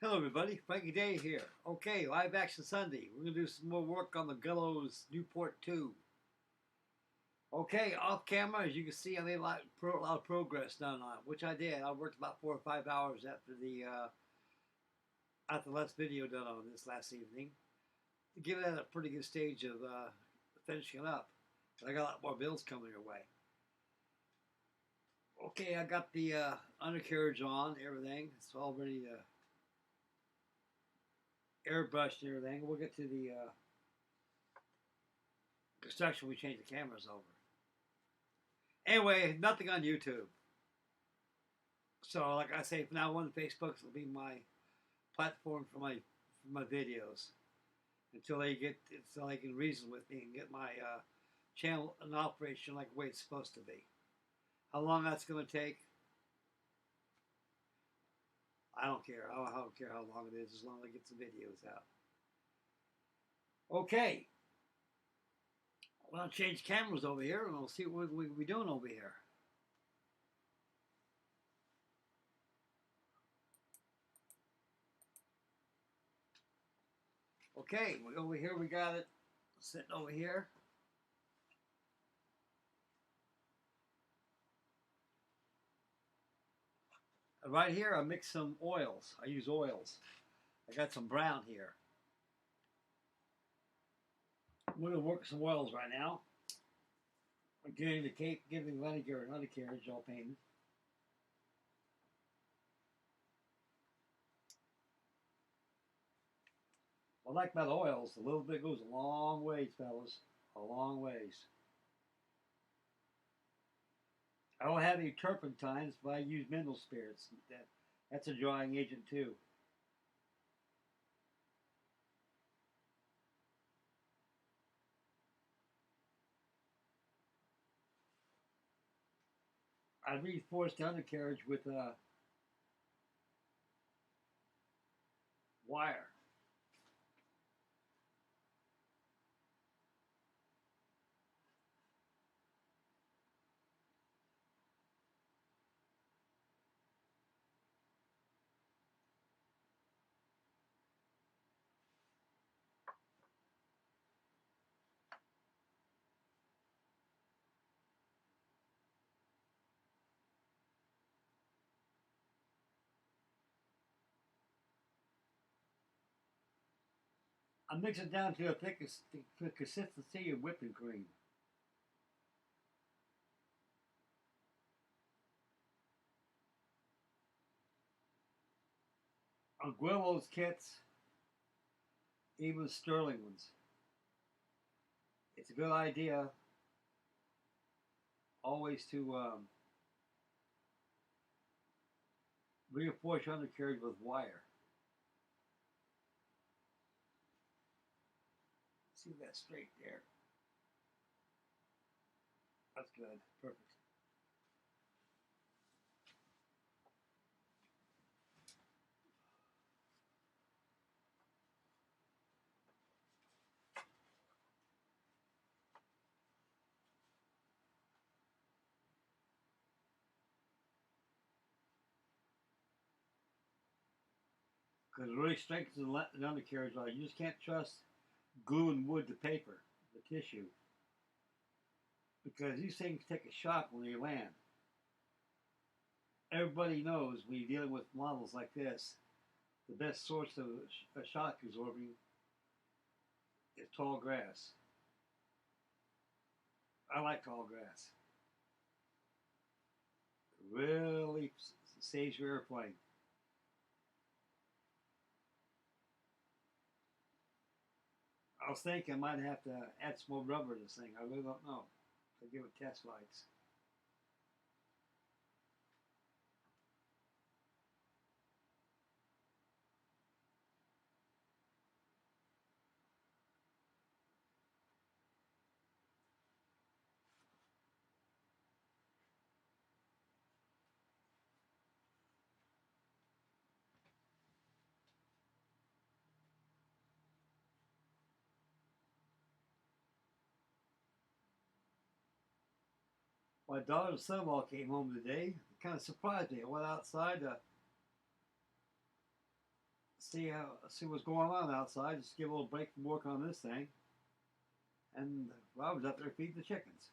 Hello everybody, Frankie Day here. Okay, live action Sunday. We're going to do some more work on the Guillows Nieuport 2. Okay, off camera, as you can see, I made a lot of progress done on it, which I did. I worked about 4 or 5 hours after the last video done on this last evening to give it at a pretty good stage of finishing it up. But I got a lot more bills coming your way. Okay, I got the undercarriage on, everything. It's all ready to airbrushed and everything. We'll get to the construction. We change the cameras over. Anyway, nothing on YouTube. So, like I say, from now on, Facebook will be my platform for my videos until I can reason with me and get my channel in operation like the way it's supposed to be. How long that's going to take, I don't care. I don't care how long it is, as long as I get some videos out. Okay. Well, I'll change cameras over here, and we'll see what we'll be doing over here. Okay, over here we got it sitting over here. Right here, I mix some oils. I use oils. I got some brown here. I'm going to work some oils right now. I'm getting the cape, giving vinegar and undercarriage all painted. What I like about oils, a little bit goes a long ways, fellas. A long ways. I don't have any turpentines, but I use mineral spirits. That's a drying agent too. I reinforced the undercarriage with wire. I mix it down to the consistency of whipping cream. On Guillows kits, even sterling ones, it's a good idea always to reinforce your undercarriage with wire. See that straight there. That's good. Perfect. Because it really strengthens the undercarriage. You just can't trust gluing wood to paper, the tissue. Because these things take a shock when they land. Everybody knows when you're dealing with models like this, the best source of a shock absorbing is tall grass. I like tall grass. It really saves your airplane. I was thinking I might have to add some more rubber to this thing. I really don't know. I'll give it test flights. My daughter's son-in-law came home today. It kind of surprised me. I went outside to see what's going on outside. Just give a little break from work on this thing. And I was up there feeding the chickens.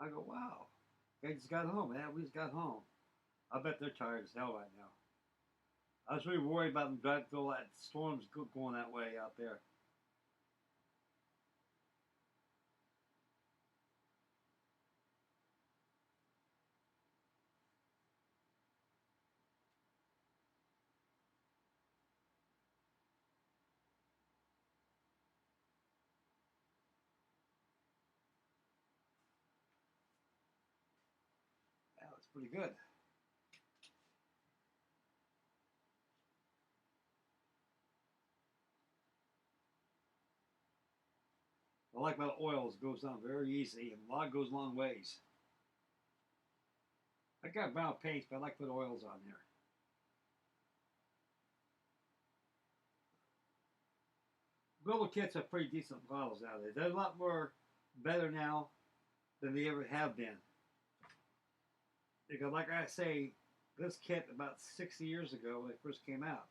I go, wow, they just got home. Yeah, we just got home. I bet they're tired as hell right now. I was really worried about them driving through all that storms going that way out there. That was pretty good. I like about oils. It goes down very easy, and a lot goes long ways. I got brown paints, but I like to put oils on there. Global kits are pretty decent models nowadays. They're a lot more better now than they ever have been. Because, like I say, this kit about 60 years ago when it first came out,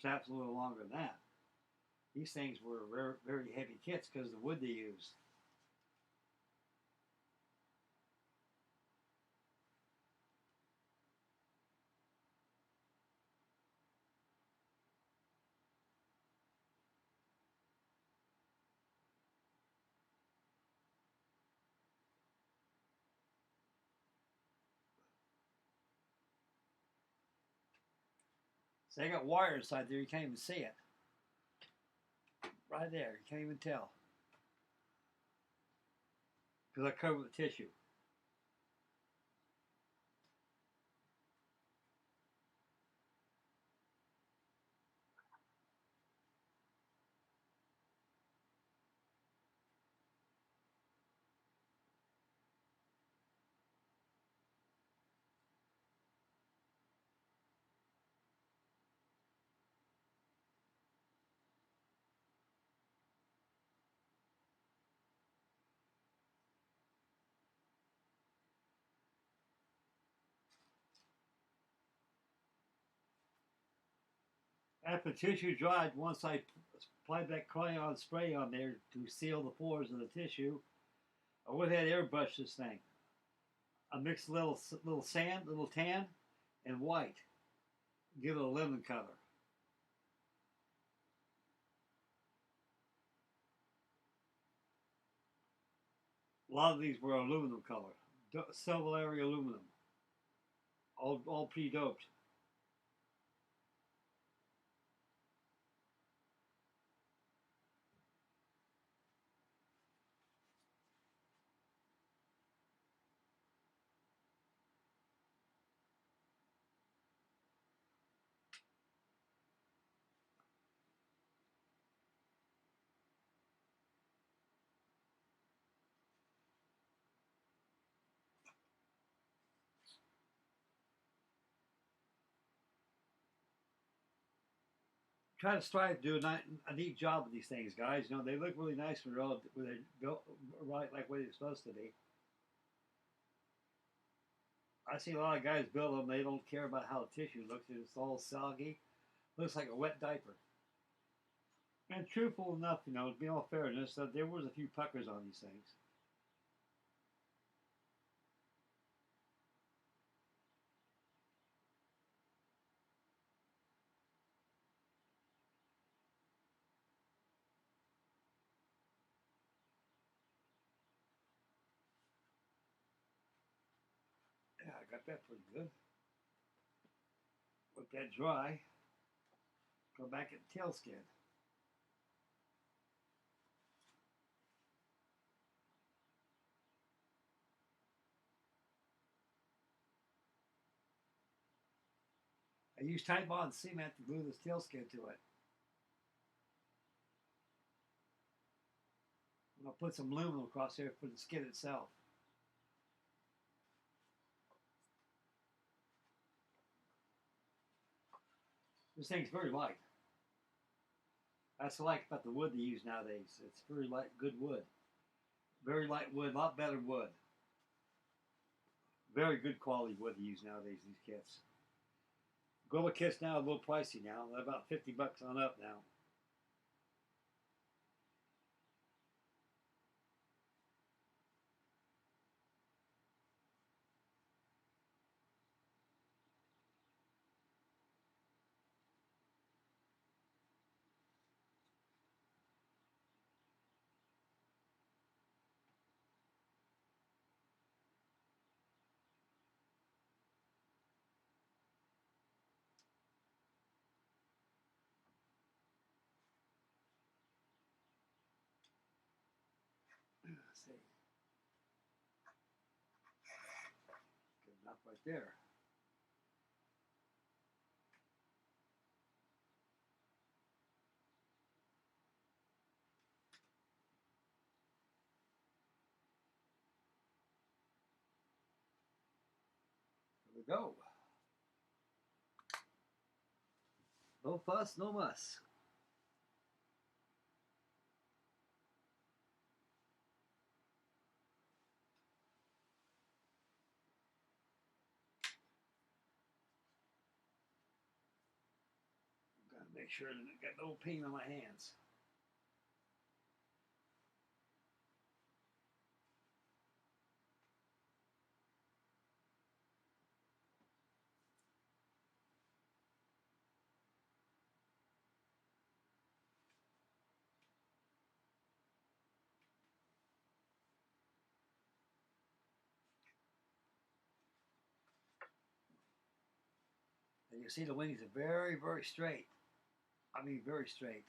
perhaps a little longer than that, these things were very, very heavy kits because of the wood they used. So they got wire inside there, you can't even see it. Right there, you can't even tell. Because I covered with tissue. After the tissue dried, once I applied that crayon spray on there to seal the pores of the tissue, I went ahead and airbrush this thing. I mixed a little sand, a little tan, and white. Give it a lemon color. A lot of these were aluminum color, silvery aluminum, all pre-doped. Try to strive to do a neat job with these things, guys. You know, they look really nice when they're built right like what they're supposed to be. I see a lot of guys build them. They don't care about how the tissue looks. It's all soggy. Looks like a wet diaper. And truthful enough, you know, to be all fairness, there was a few puckers on these things. Yeah, I got that pretty good. Let that dry. Go back at the tail skin. I use Titebond cement to glue this tail skin to it. I'm going to put some aluminum across here for the skin itself. This thing's very light. That's what I like about the wood they use nowadays. It's very light, good wood. Very light wood, a lot better wood. Very good quality wood they use nowadays, these kits. Gorilla kits now are a little pricey now. They're about 50 bucks on up now. Let's see. Good enough right there. Here we go. No fuss, no muss. Gotta make sure that I got no pain on my hands. And you see the wings are very, very straight. I mean, very straight.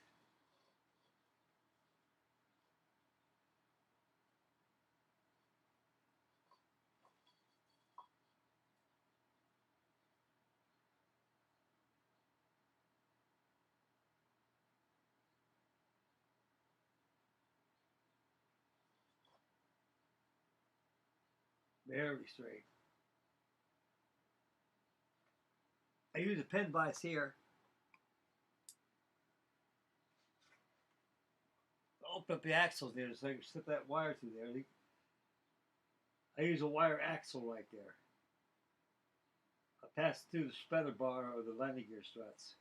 Very straight. I use a pin vise here. Open up the axles there so I can slip that wire through there. I use a wire axle right there. I pass through the spreader bar or the landing gear struts.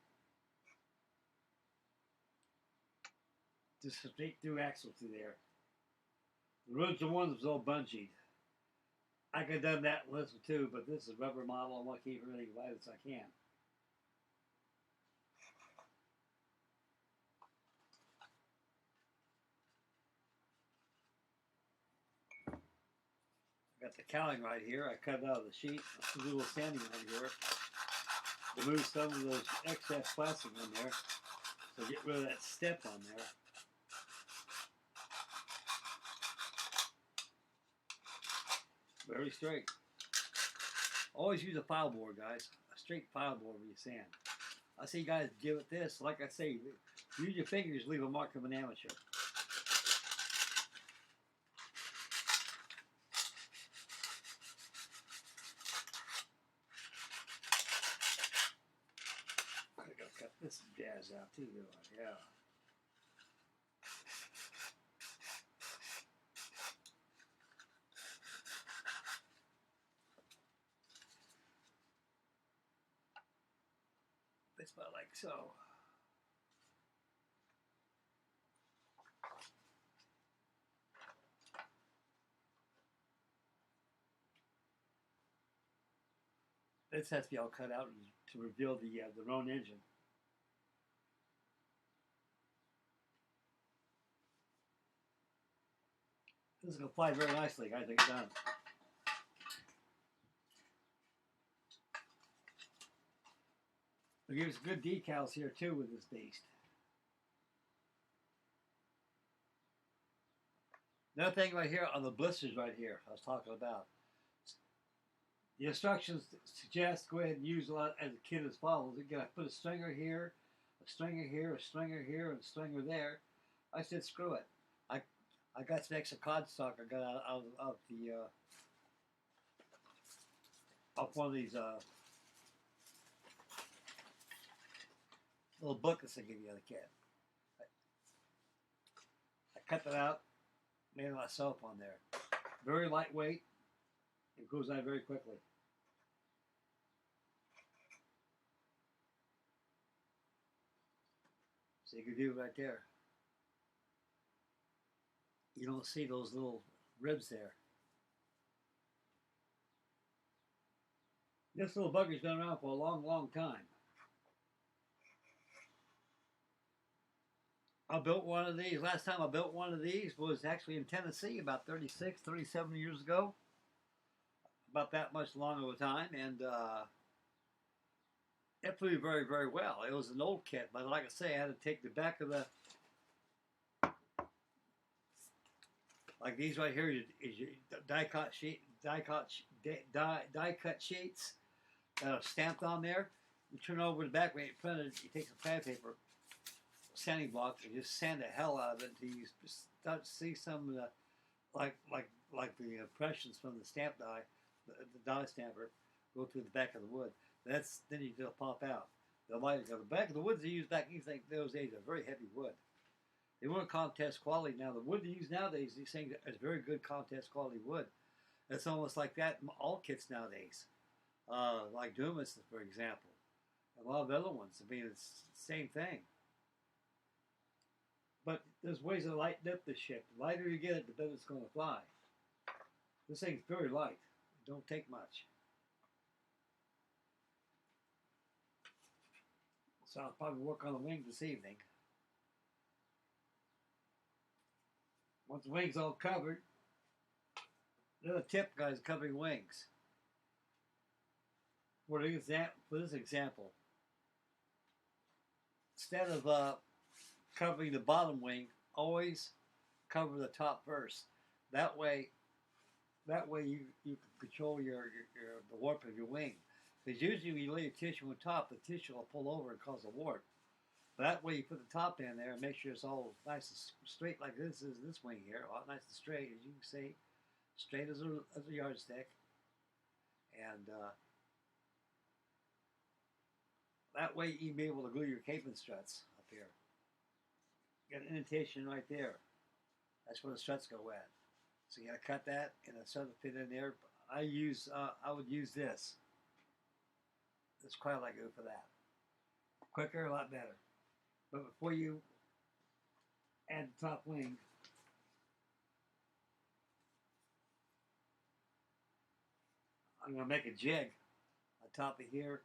Just a straight through axle through there. The original one was all bungeed. I could have done that in this one too, but this is a rubber model. I want to keep everything light as I can. I got the cowling right here. I cut it out of the sheet. I put a little sanding on here. Remove some of those excess plastic on there. So get rid of that step on there. Very straight. Always use a file board, guys. A straight file board when you sand. I see guys give it this. Like I say, use your fingers, leave a mark of an amateur. I gotta cut this jazz out too, yeah. It's about like so. This has to be all cut out to reveal the Roan engine. This is going to fly very nicely, guys. It's done. It gives good decals here too with this beast. Another thing right here on the blisters right here I was talking about. The instructions suggest go ahead and use a lot as a kit as follows. You gotta put a stringer here, a stringer here, a stringer here, and a stringer there. I said screw it. I got some extra cardstock I got out of the off one of these little booklets they give you on the kit. I cut that out, made it myself on there. Very lightweight. It goes on very quickly. So you can do it right there. You don't see those little ribs there. This little bugger's been around for a long, long time. I built one of these. Last time I built one of these was actually in Tennessee about 36, 37 years ago. About that much long of a time. And it flew very, very well. It was an old kit, but like I say, I had to take the back of the, like these right here is your die cut sheet, die cut sheets that are stamped on there. You turn over the back when you print it. You take some pad paper, sanding block, and just sand the hell out of it until you start to see some of the like the impressions from the stamp die, the die stamper, go through the back of the wood. That's then you just pop out. The lighter go. The back of the woods they used back in those days are very heavy wood. They weren't contest quality. Now the wood they use nowadays, these things is very good contest quality wood. It's almost like that in all kits nowadays, like Dumas, for example, and a lot of other ones. I mean, it's the same thing. But there's ways to lighten up this shit. The lighter you get it, the better it's going to fly. This thing's very light. It don't take much. So I'll probably work on the wing this evening. Once the wing's all covered, another tip, guys, covering wings. For this example, instead of covering the bottom wing, always cover the top first. That way you can control the warp of your wing. Because usually when you lay a tissue on top, the tissue will pull over and cause a warp. But that way you put the top in there and make sure it's all nice and straight like this is this wing here. All nice and straight, as you can see. Straight as a yardstick. And that way you can be able to glue your caping struts up here. Got an indentation right there. That's where the struts go at. So you gotta cut that and the strut will fit in there. I would use this. It's quite like good for that. Quicker, a lot better. But before you add the top wing, I'm going to make a jig on top of here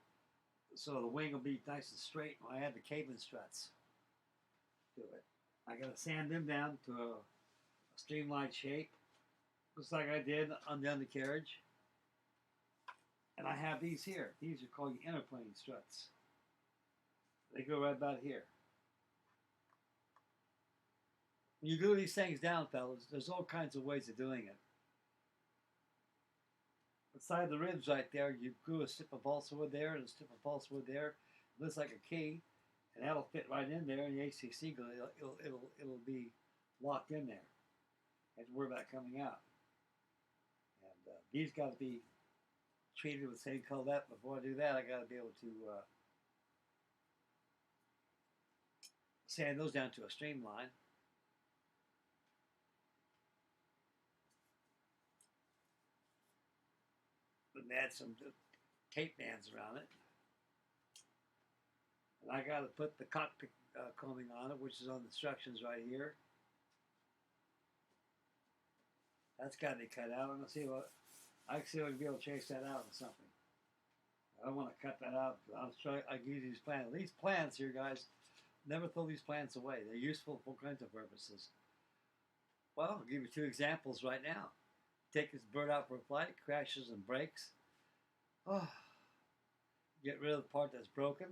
so the wing will be nice and straight when I add the caping struts to it. I got to sand them down to a streamlined shape, just like I did on the undercarriage. And I have these here. These are called interplane struts. They go right about here. When you glue these things down, fellas, there's all kinds of ways of doing it. Beside the ribs right there, you glue a strip of balsa wood there and a strip of balsa wood there. It looks like a key, and that'll fit right in there. And the ACC glue, it'll be locked in there. You have to worry about it coming out. And these got to be treated with the same color. That before I do that, I got to be able to sand those down to a streamline. And add some tape bands around it. And I got to put the cockpit combing on it, which is on the instructions right here. That's got to be cut out. I'm gonna see what I can see if I can be able to chase that out or something. I don't want to cut that out. I'll try. I use these plants. These plants here, guys, never throw these plants away. They're useful for all kinds of purposes. Well, I'll give you two examples right now. Take this bird out for a flight, it crashes and breaks. Oh, get rid of the part that's broken.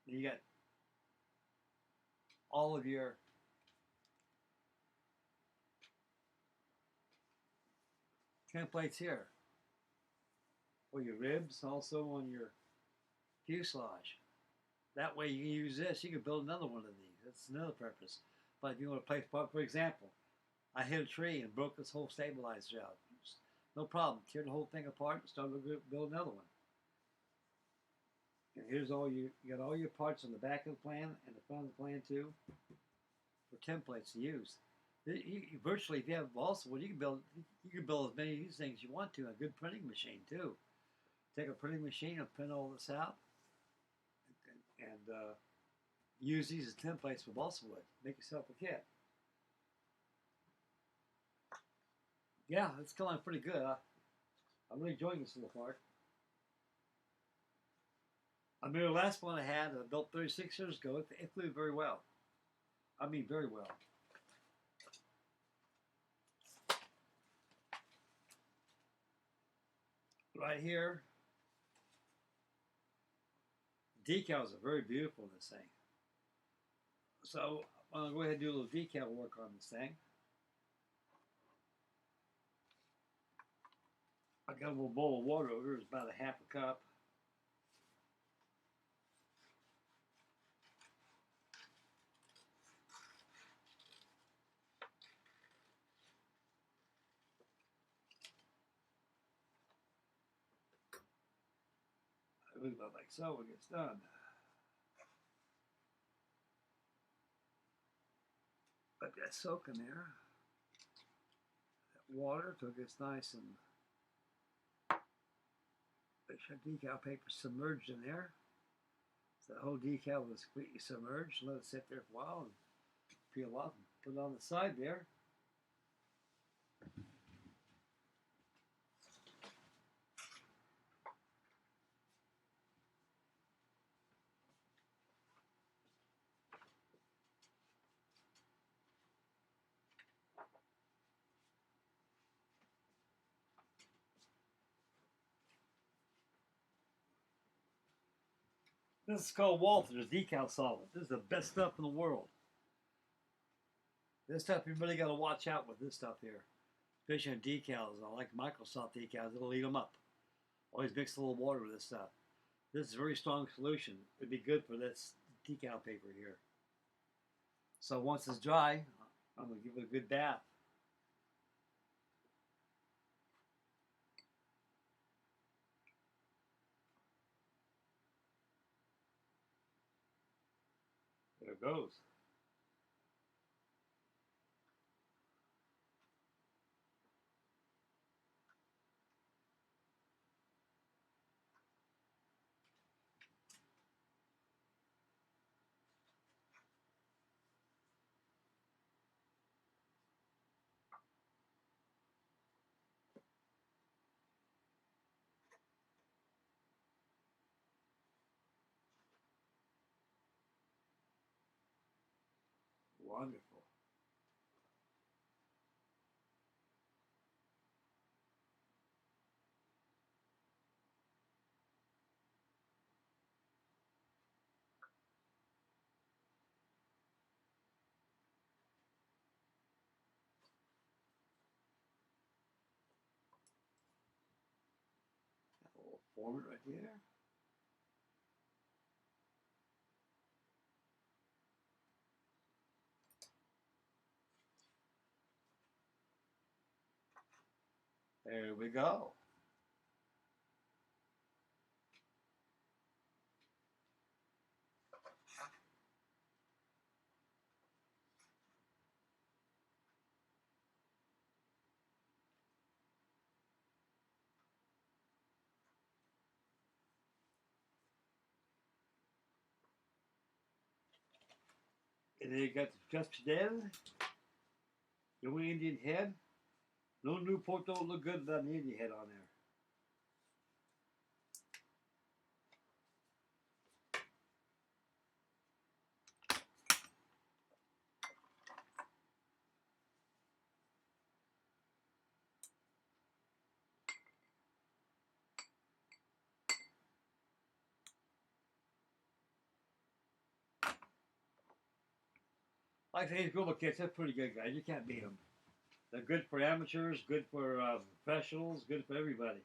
You got all of your templates here for your ribs, also on your fuselage. That way you can use this. You can build another one of these. That's another purpose. But if you want to place part, for example, I hit a tree and broke this whole stabilizer out. No problem. Tear the whole thing apart and start to build another one. And here's all you got all your parts on the back of the plan and the front of the plan too for templates to use. Virtually, if you have balsa wood, you can build as many of these things you want to. A good printing machine too. Take a printing machine and print all this out, and use these as templates for balsa wood. Make yourself a kit. Yeah, it's going pretty good. I'm really enjoying this little part. I mean, the last one I had, I built 36 years ago. It flew very well. I mean, very well. Right here, decals are very beautiful in this thing. So I'm going to go ahead and do a little decal work on this thing. I got a little bowl of water over here. It's about a half a cup. I move that like so when it gets done. Let that soak in there. That water till it gets nice and make sure decal paper submerged in there. So the whole decal is completely submerged. Let it sit there for a while and peel off and put it on the side there. This is called Walther's Decal Solvent. This is the best stuff in the world. This stuff, you really got to watch out with this stuff here. Especially on decals. I like Microsoft decals. It'll eat them up. Always mix a little water with this stuff. This is a very strong solution. It'd be good for this decal paper here. So once it's dry, I'm going to give it a good bath. There it goes. Wonderful. Got a little formant right there. There we go. And then you got the Fidel, your Indian head. No Newport don't look good without an Indian head on there. Like these Google kits, they're pretty good, guys. You can't beat them. They're good for amateurs, good for professionals, good for everybody.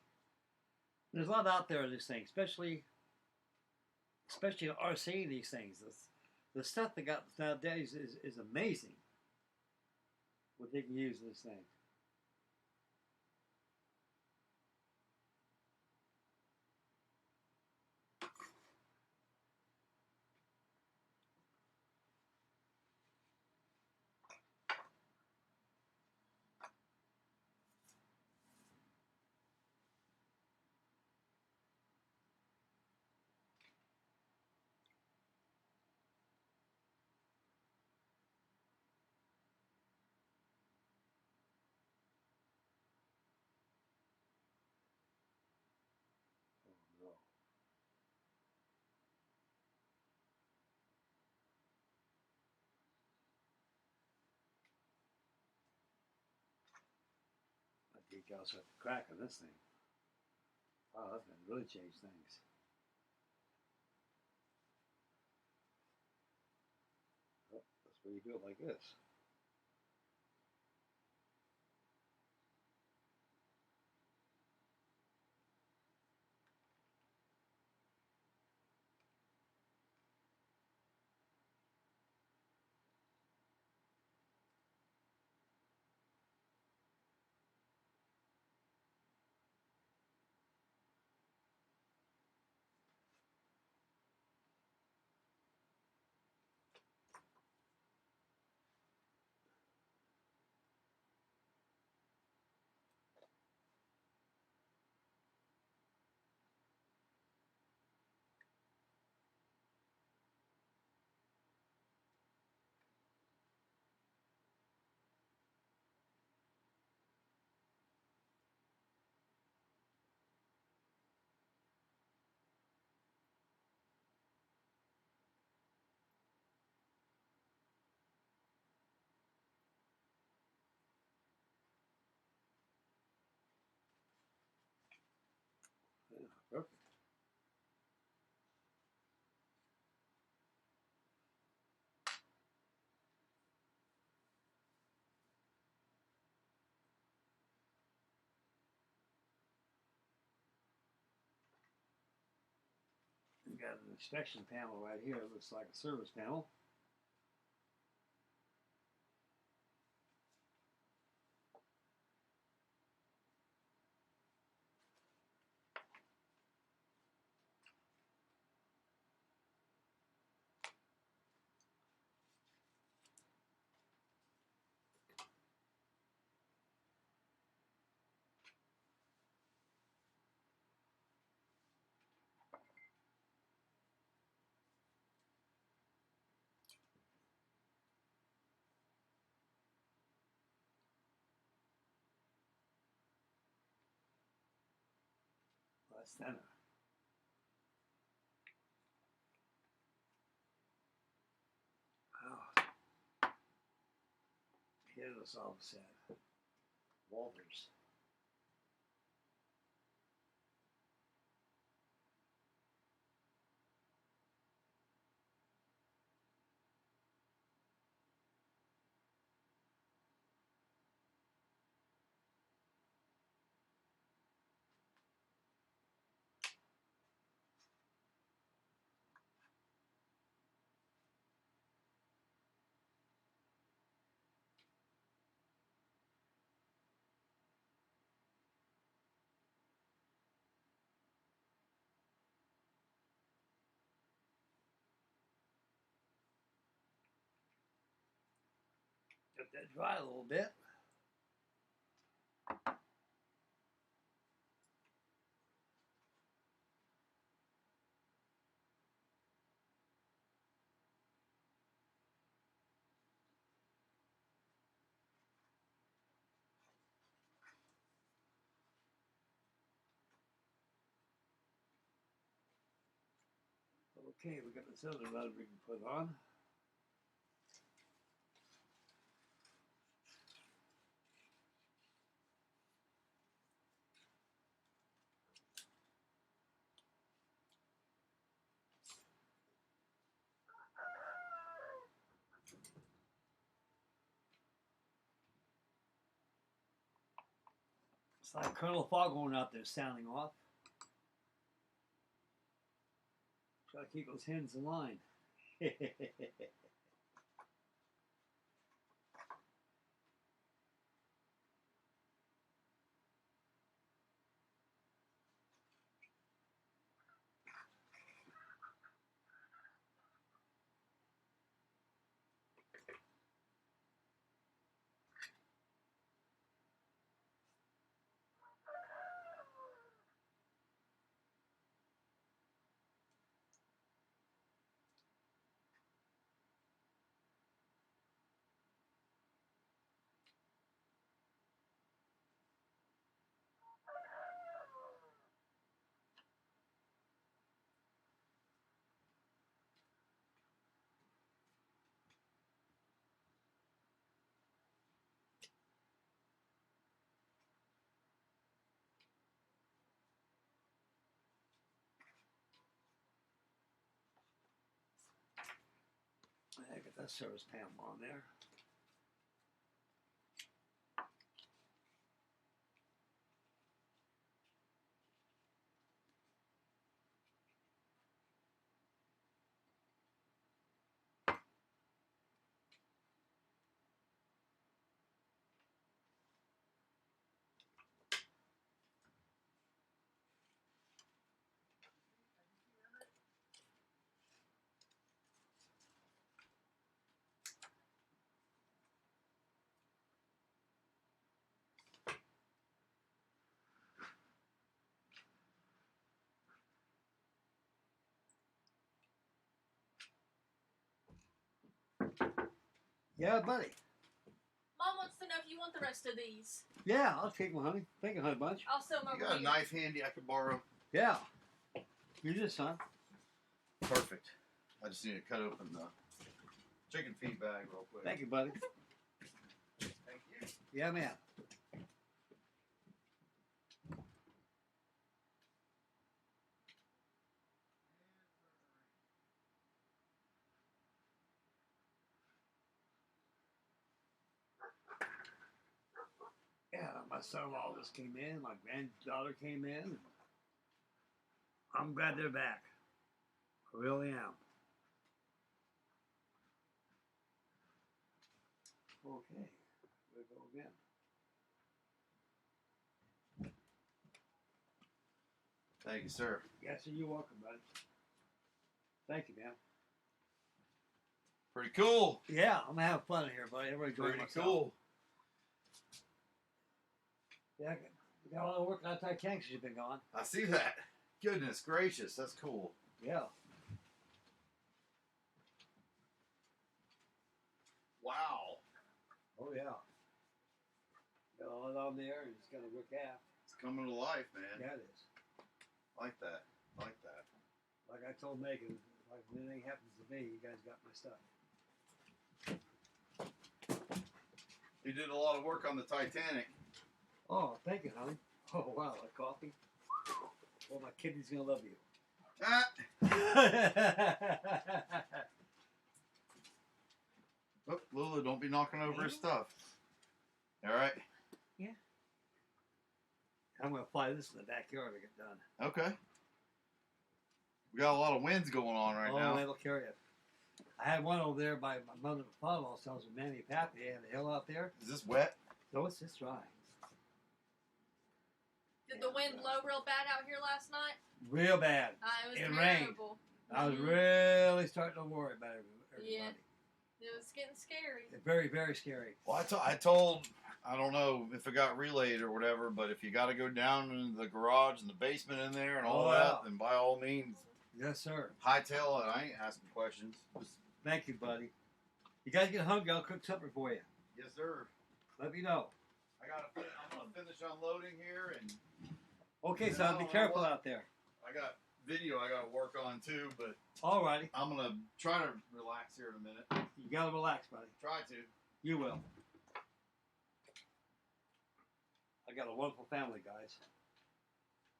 There's a lot out there of these things, especially RC these things. The stuff they got nowadays is amazing. What they can use in this thing. Decals have to crack on this thing. Wow, that's gonna really change things. Oh, that's where you do it like this. Yeah, perfect. We got an inspection panel right here. It looks like a service panel. That's center. Oh, here's the solve set. Walters. Let that dry a little bit. Okay, we got this other rudder we can put on. It's like Colonel Foghorn out there sounding off. Try to keep those hens in line. I got that service panel on there. Yeah, buddy. Mom wants to know if you want the rest of these. Yeah, I'll take one, honey. Thank you, honey bunch. I'll sew them over You got a here. knife handy I could borrow? Yeah. You just, son. Perfect. I just need to cut open the chicken feed bag real quick. Thank you, buddy. Thank you. Yeah, man. Yeah, my son-in-law just came in. My granddaughter came in. I'm glad they're back. I really am. Okay, we'll go again. Thank you, sir. Yes, sir, you're welcome, buddy. Thank you, man. Pretty cool. Yeah, I'm gonna have fun in here, buddy. Everybody enjoying Pretty myself. cool. Yeah, we got a lot of work on Titanic since you've been gone. I see that. Goodness gracious, that's cool. Yeah. Wow. Oh, yeah. Got a lot on there, and it's gonna work out. It's coming to life, man. Yeah, it is. Like that. Like that. Like I told Megan, like if anything happens to me, you guys got my stuff. You did a lot of work on the Titanic. Oh, thank you, honey. Oh, wow, that coffee. Well, my kidney's gonna love you. Ah. Oh, Lulu, don't be knocking over his stuff. All right. I'm gonna apply this in the backyard to get done. Okay. We got a lot of winds going on right now. That'll carry it. I had one over there by my mother and father-in-law's house in Manny Pappy. They had a hill out there. Is this wet? No, it's just dry. Did the wind blow real bad out here last night? Real bad. It was It rained. terrible. I was Mhm. really starting to worry about everybody. Yeah. It was getting scary. Very, very scary. Well, I told, I don't know if it got relayed or whatever, but if you got to go down into the garage and the basement in there and all Oh, that, yeah. then by all means, Yes, sir. hightail it. I ain't asking questions. Just, Thank you, buddy. You guys get hungry, I'll cook supper for you. yes, sir. Let me know. I'm gonna finish unloading here, and Okay, son, be No, careful what? out there. I got video I got to work on too. But Alrighty. I'm gonna try to relax here in a minute. You gotta relax, buddy. Try to. You will. I got a wonderful family, guys.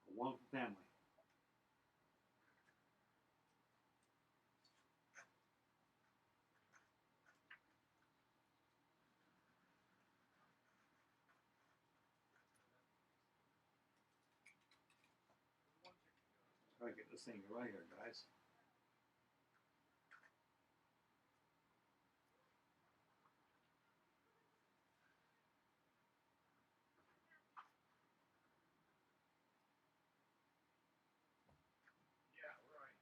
A wonderful family. Try to get this thing right here, guys. Yeah, right.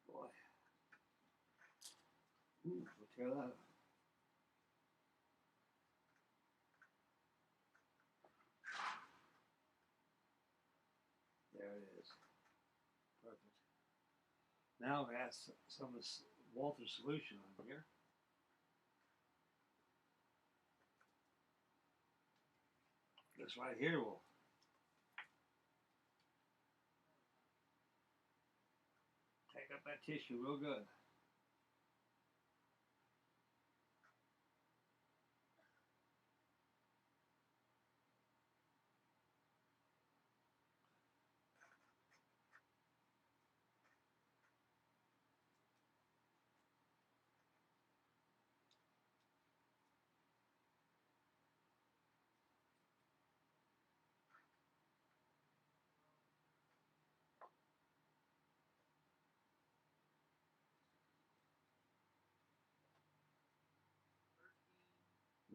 Boy. Ooh, we'll tear that up. There it is. Perfect. Now we have some of this Walter's solution on here. This right here will take up that tissue real good.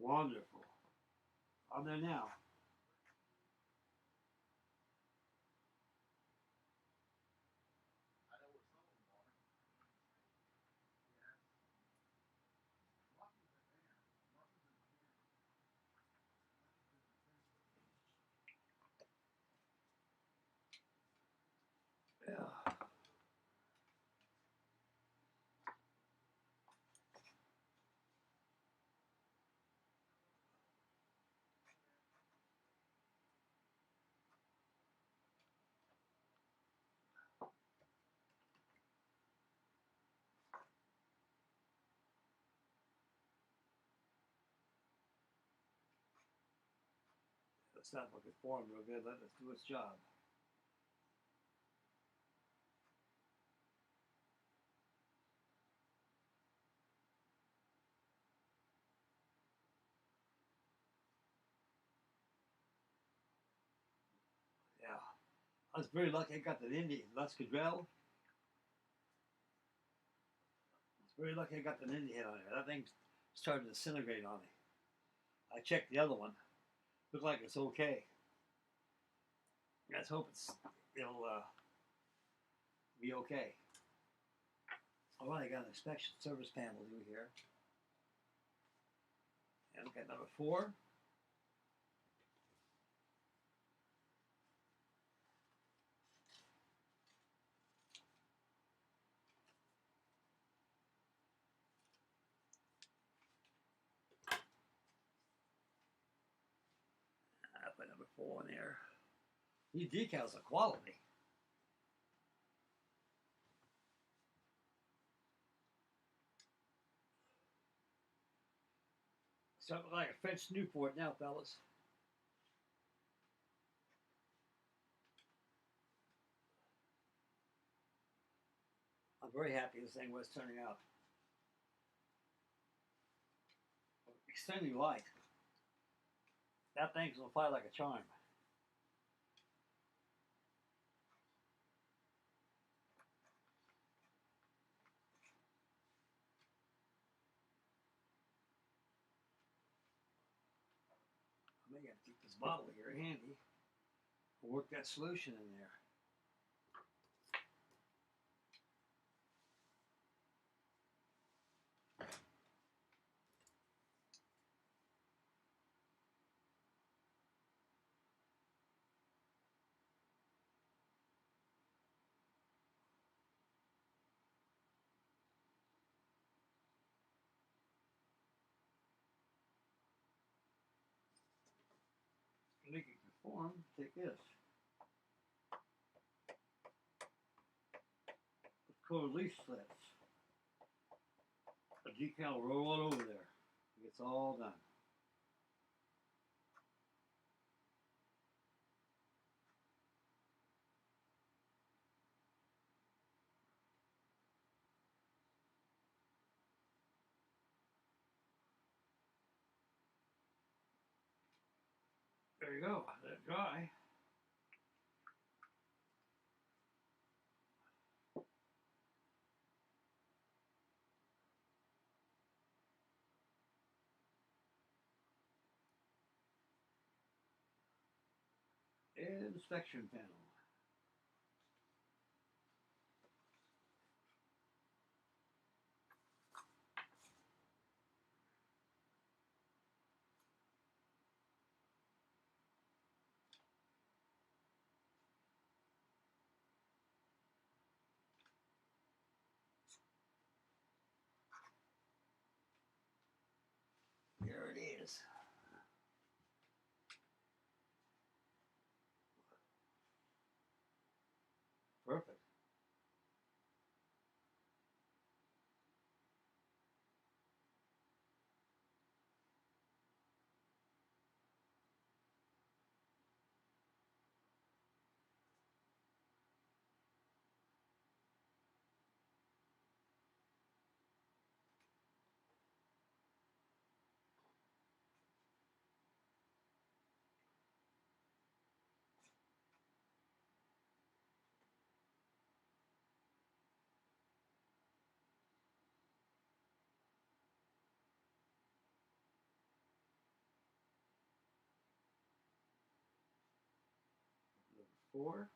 Wonderful. I'm there now. Yeah. It's not looking form real good. Let it do its job. Yeah. I was very lucky I got that Indian, Luscadrell. I was very lucky I got that Indian head on there. That thing started to disintegrate on me. I checked the other one. Looked like it's okay. Let's hope it'll be okay. All right, I got an inspection service panel to do here. And look at number 4. I put number 4 in there. These decals are quality. Something like a French Newport now, fellas. I'm very happy this thing was turning out. Extremely light. That thing's gonna fly like a charm. I may have to keep this bottle here handy. Work that solution in there. Make it conform. Take this. Called leaf slits. A decal roll it over there. It's all done. There you go. Let it dry. Inspection panel. There it is. Perfect. 4.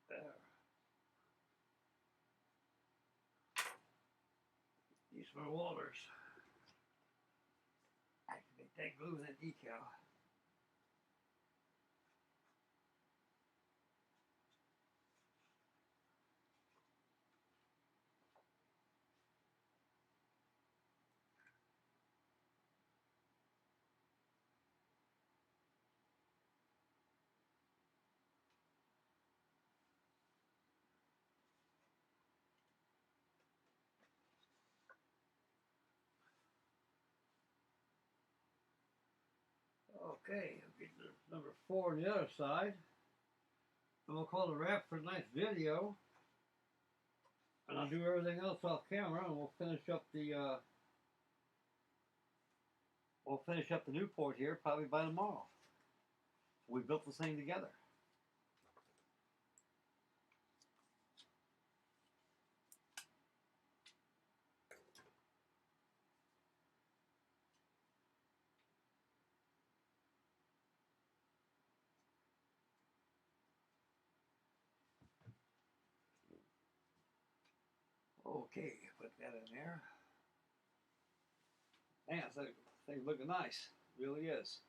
There. These are Walters. Activate that glue in that decal. Okay, I'll get the number 4 on the other side. And we'll call it a wrap for tonight's video. And I'll do everything else off camera, and we'll finish up the Nieuport here probably by tomorrow. We built this thing together. Okay, put that in there. Man, this thing's looking nice. It really is.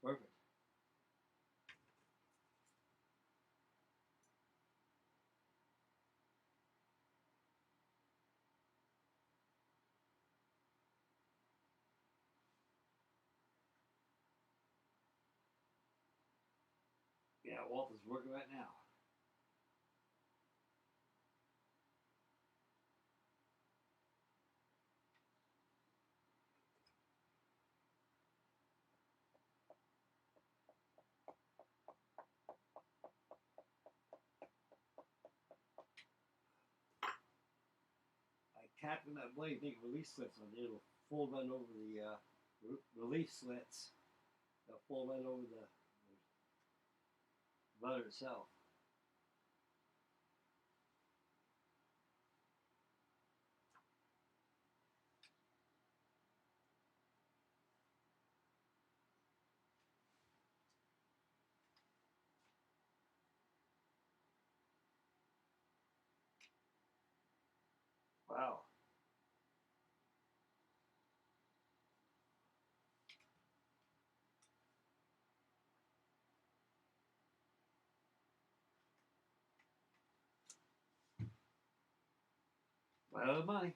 Perfect. Yeah, Walter's working right now. I tapped on that blade, make release slits on it. It'll fold right over the release slits. They'll fold right over the butter itself. Wow. Right out of money.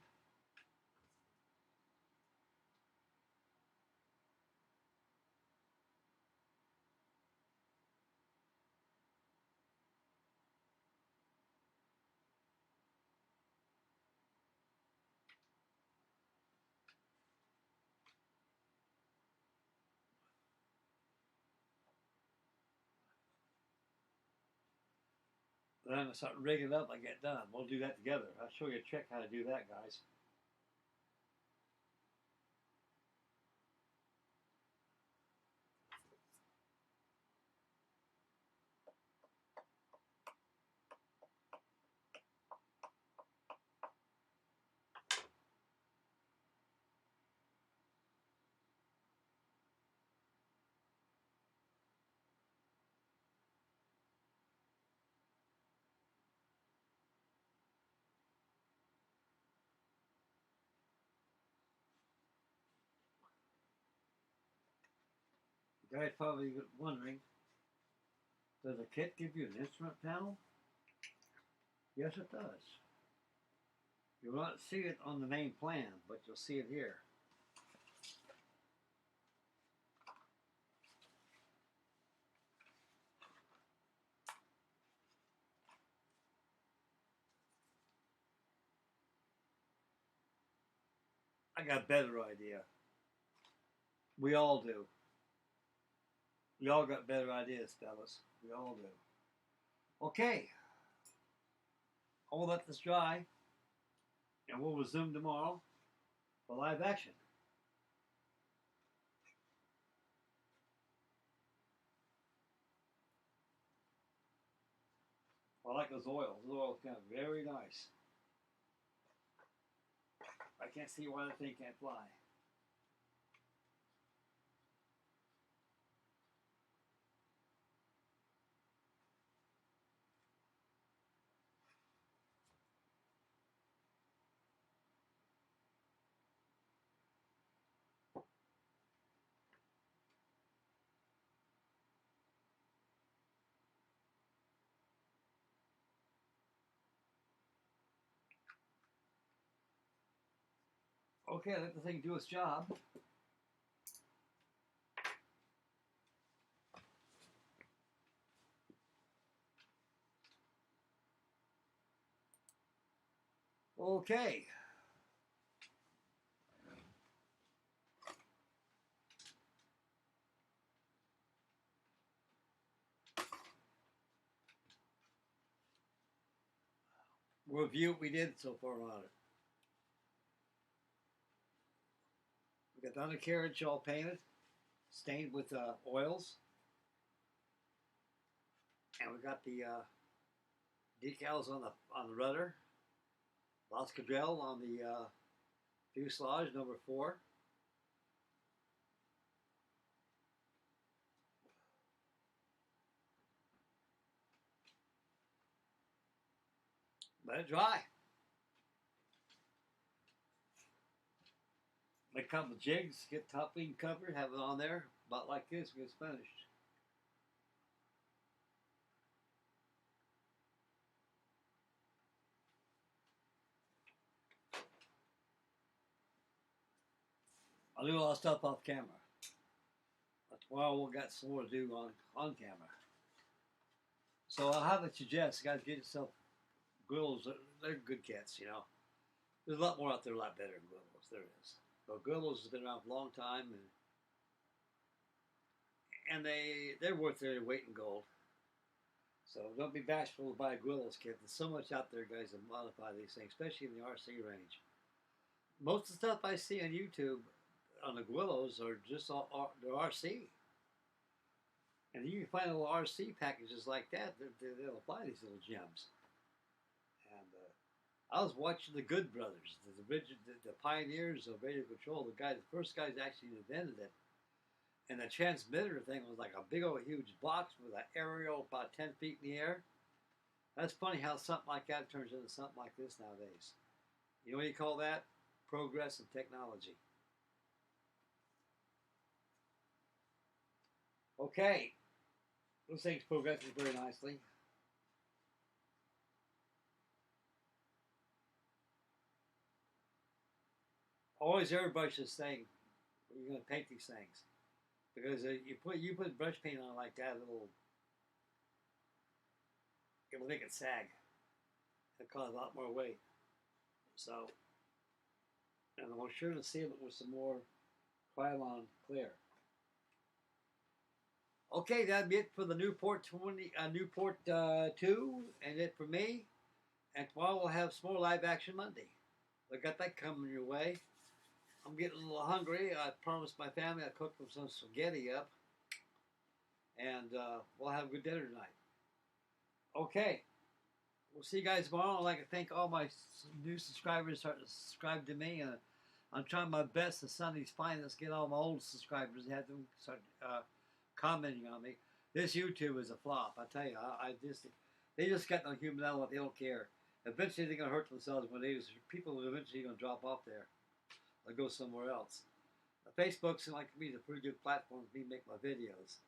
Then I'm going to start rigging it up when I get done. We'll do that together. I'll show you a trick how to do that, guys. You guys probably wondering, does the kit give you an instrument panel? Yes, it does. You will not see it on the main plan, but you'll see it here. I got a better idea. We all do. We all got better ideas, fellas. We all do. Okay. I'll let this dry, and we'll resume tomorrow for live action. I like those oils. Those oils kind of very nice. I can't see why the thing can't fly. Okay, let the thing do its job. Okay. We'll review what we did so far on it. We got the undercarriage all painted, stained with oils. And we got the decals on the rudder. Boscadrel on the fuselage, number 4. Let it dry. Make a couple of jigs, get top wing covered, have it on there, about like this when it's finished. I'll do a lot of stuff off camera. But tomorrow we'll got some more to do on camera. So I'll have to suggest, guys, get yourself Guillows. They're good kits, you know. There's a lot more out there, a lot better than Guillows. There is. But Guillows has been around for a long time, and they're worth their weight in gold. So don't be bashful to buy a Guillows kit. There's so much out there, guys, that modify these things, especially in the RC range. Most of the stuff I see on YouTube on the Guillows are just they're RC. And you can find little RC packages like that. They'll apply these little gems. And I was watching the Good Brothers, the pioneers of radio control. The first guys actually invented it. And the transmitter thing was like a big old huge box with an aerial about 10 feet in the air. That's funny how something like that turns into something like this nowadays. You know what you call that? Progress in technology. Okay. This thing's progressing very nicely. Always airbrush this thing when you're going to paint these things. Because you put brush paint on it like that, it'll make it sag. It'll cause a lot more weight. So, and I'm sure to seal it with some more Krylon clear. Okay, that'd be it for the Newport 2, and it for me. And tomorrow we'll have some more live action Monday. I got that coming your way. I'm getting a little hungry. I promised my family I'd cook them some spaghetti up, and we'll have a good dinner tonight. Okay, we'll see you guys tomorrow. I'd like to thank all my new subscribers starting to subscribe to me, and I'm trying my best to Sunday's finest get all my old subscribers and have them start commenting on me. This YouTube is a flop. I tell you, they just got no human element. They don't care. Eventually, they're gonna hurt themselves when people are eventually gonna drop off there or go somewhere else. Facebook seems like to me is a pretty good platform for me to make my videos.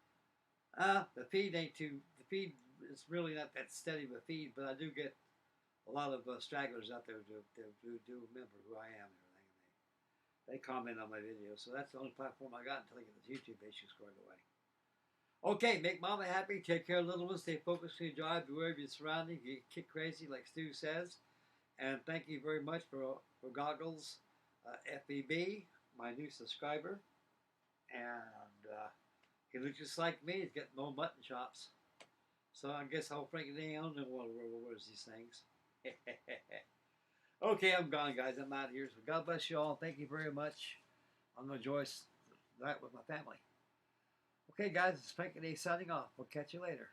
The feed is really not that steady of a feed, but I do get a lot of stragglers out there who do remember who I am and everything. They comment on my videos, so that's the only platform I got until I get this YouTube issue squared away. Okay, make mama happy, take care of little ones, stay focused when you drive, beware of your surroundings, you get kick crazy like Stu says. And thank you very much for Goggles FEB, my new subscriber. And he looks just like me, he's got no mutton chops. So I guess I'll Frankie I don't know what these things. Okay, I'm gone, guys. I'm out of here. So God bless you all. Thank you very much. I'm going to enjoy that with my family. Okay, guys, it's Frankie signing off. We'll catch you later.